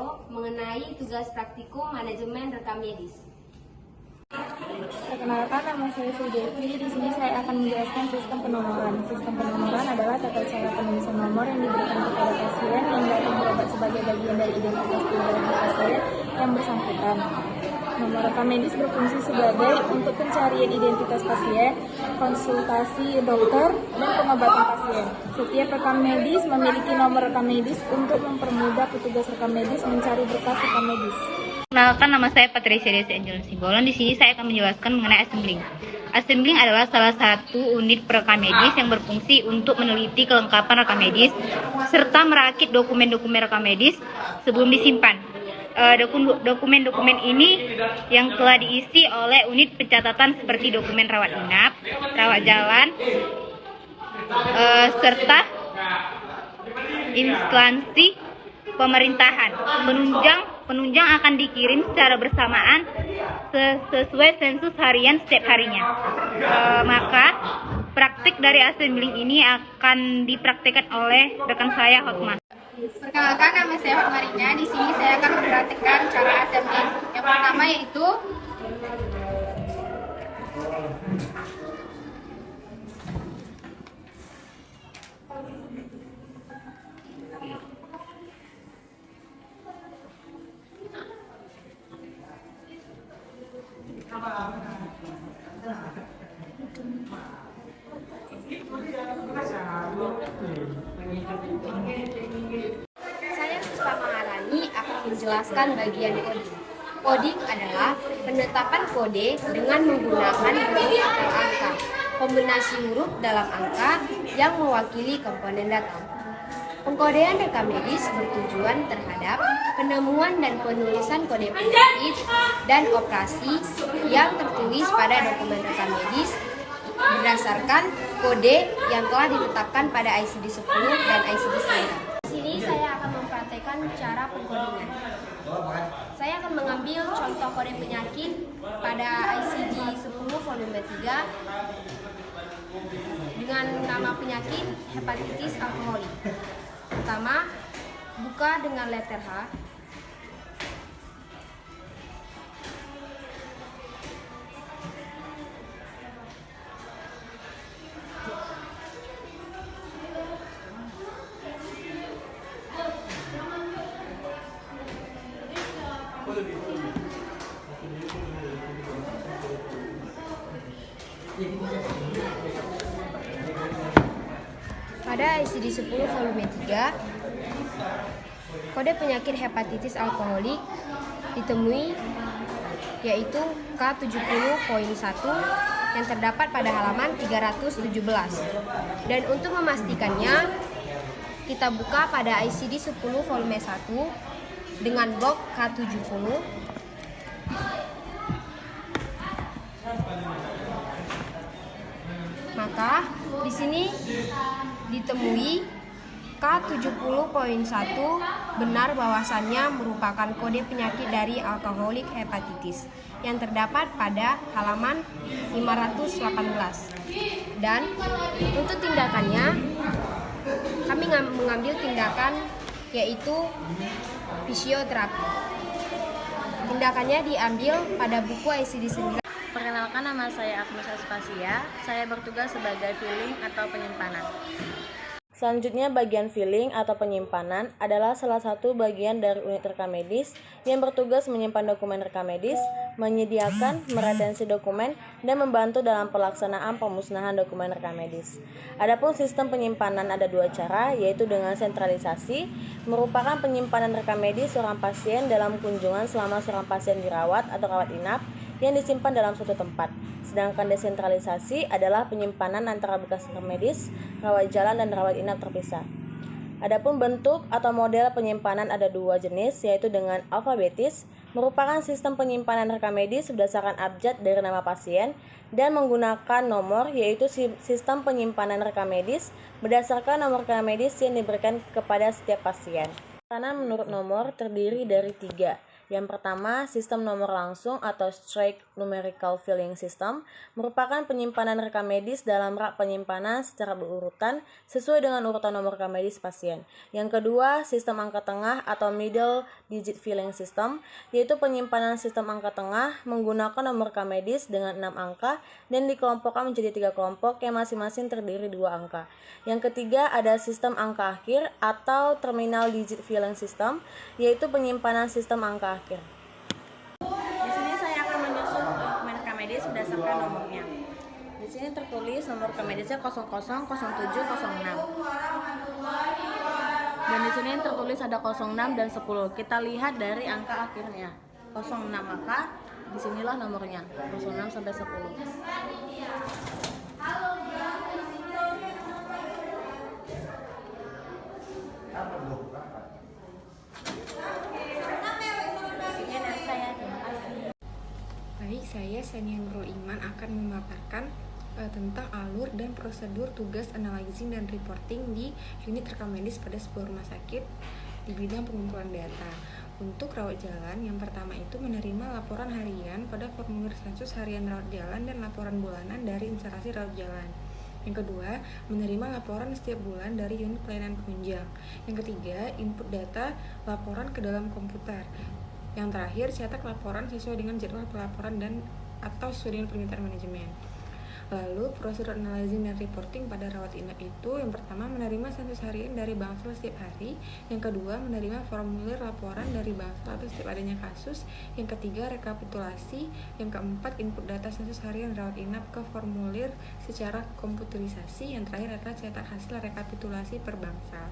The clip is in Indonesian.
video mengenai tugas praktikum manajemen rekam medis. Perkenalkan, nama saya Sudevi. Di sini saya akan menjelaskan sistem penomoran. Sistem penomoran adalah tata cara penulisan nomor yang diberikan kepada pasien yang datang berobat sebagai bagian dari identitas pribadi pasien yang bersangkutan. Nomor rekam medis berfungsi sebagai untuk pencarian identitas pasien, konsultasi dokter, dan pengobatan pasien. Setiap rekam medis memiliki nomor rekam medis untuk mempermudah petugas rekam medis mencari berkas rekam medis. Perkenalkan, nama saya Patricia Desi Angela Simbolon. Di sini saya akan menjelaskan mengenai assembling. Assembling adalah salah satu unit perekam medis yang berfungsi untuk meneliti kelengkapan rekam medis serta merakit dokumen-dokumen rekam medis sebelum disimpan. Dokumen-dokumen ini yang telah diisi oleh unit pencatatan seperti dokumen rawat inap, rawat jalan, serta instansi pemerintahan. Penunjang akan dikirim secara bersamaan sesuai sensus harian setiap harinya. Maka praktik dari assembling ini akan dipraktikkan oleh rekan saya Hotma. Perkenalkan, nama saya Hotmarinya. Di sini saya akan mempraktikkan cara assembling. Yang pertama yaitu Saya Puspa Maharani akan menjelaskan bagian coding. Coding adalah penetapan kode dengan menggunakan huruf atau angka, kombinasi huruf dalam angka yang mewakili komponen data. Pengkodean rekam medis bertujuan terhadap penemuan dan penulisan kode penyakit dan operasi yang tertulis pada dokumen rekam medis berdasarkan kode yang telah ditetapkan pada ICD-10 dan ICD-9. Di sini saya akan mempraktekkan cara pengkodingan. Saya akan mengambil contoh kode penyakit pada ICD-10 volume 3 dengan nama penyakit hepatitis alkoholik. Pertama, buka dengan letter H. Pada ICD-10 volume 3, kode penyakit hepatitis alkoholik ditemui yaitu K70.1 yang terdapat pada halaman 317. Dan untuk memastikannya, kita buka pada ICD-10 volume 1 dengan box K70. Maka di sini ditemui K70.1 benar bahwasannya merupakan kode penyakit dari alkoholik hepatitis yang terdapat pada halaman 518. Dan untuk tindakannya, kami mengambil tindakan yaitu fisioterapi. Tindakannya diambil pada buku ICD-9. Perkenalkan, nama saya Agnes Aspasia. Saya bertugas sebagai filling atau penyimpanan. Selanjutnya, bagian filling atau penyimpanan adalah salah satu bagian dari unit rekam medis yang bertugas menyimpan dokumen rekam medis, menyediakan, meretensi dokumen, dan membantu dalam pelaksanaan pemusnahan dokumen rekam medis. Adapun sistem penyimpanan ada dua cara, yaitu dengan sentralisasi, merupakan penyimpanan rekam medis seorang pasien dalam kunjungan selama seorang pasien dirawat atau rawat inap yang disimpan dalam suatu tempat. Sedangkan desentralisasi adalah penyimpanan antara bekas rekam medis, rawat jalan, dan rawat inap terpisah. Adapun bentuk atau model penyimpanan ada dua jenis, yaitu dengan alfabetis, merupakan sistem penyimpanan rekam medis berdasarkan abjad dari nama pasien, dan menggunakan nomor, yaitu sistem penyimpanan rekam medis berdasarkan nomor rekam medis yang diberikan kepada setiap pasien. Karena menurut nomor terdiri dari 3, Yang pertama, sistem nomor langsung atau straight numerical filling system merupakan penyimpanan rekam medis dalam rak penyimpanan secara berurutan sesuai dengan urutan nomor rekam medis pasien. Yang kedua, sistem angka tengah atau middle digit filling system, yaitu penyimpanan sistem angka tengah menggunakan nomor rekam medis dengan 6 angka dan dikelompokkan menjadi 3 kelompok yang masing-masing terdiri 2 angka. Yang ketiga, ada sistem angka akhir atau terminal digit filling system, yaitu penyimpanan sistem angka akhir. Di sini saya akan menyusun dokumen rekam medis berdasarkan nomornya. Di sini tertulis nomor rekam medisnya 00, 07, 06. Dan di sini tertulis ada 06 dan 10. Kita lihat dari angka akhirnya. 06 maka disinilah nomornya 06 sampai 10. Sekian dari saya, terima kasih. Baik, saya Sania Nurul Iman akan memaparkan tentang alur dan prosedur tugas analyzing dan reporting di unit rekam medis pada sebuah rumah sakit di bidang pengumpulan data. Untuk rawat jalan, yang pertama itu menerima laporan harian pada formulir sensus harian rawat jalan dan laporan bulanan dari instalasi rawat jalan. Yang kedua, menerima laporan setiap bulan dari unit pelayanan penunjang. Yang ketiga, input data laporan ke dalam komputer. Yang terakhir, cetak laporan sesuai dengan jadwal pelaporan dan atau sesuai dengan permintaan manajemen. Lalu, prosedur analyzing dan reporting pada rawat inap itu yang pertama menerima sensus harian dari Bangsal setiap hari, yang kedua menerima formulir laporan dari Bangsal atas setiap adanya kasus, yang ketiga rekapitulasi, yang keempat input data sensus harian rawat inap ke formulir secara komputerisasi, yang terakhir adalah cetak hasil rekapitulasi per Bangsal.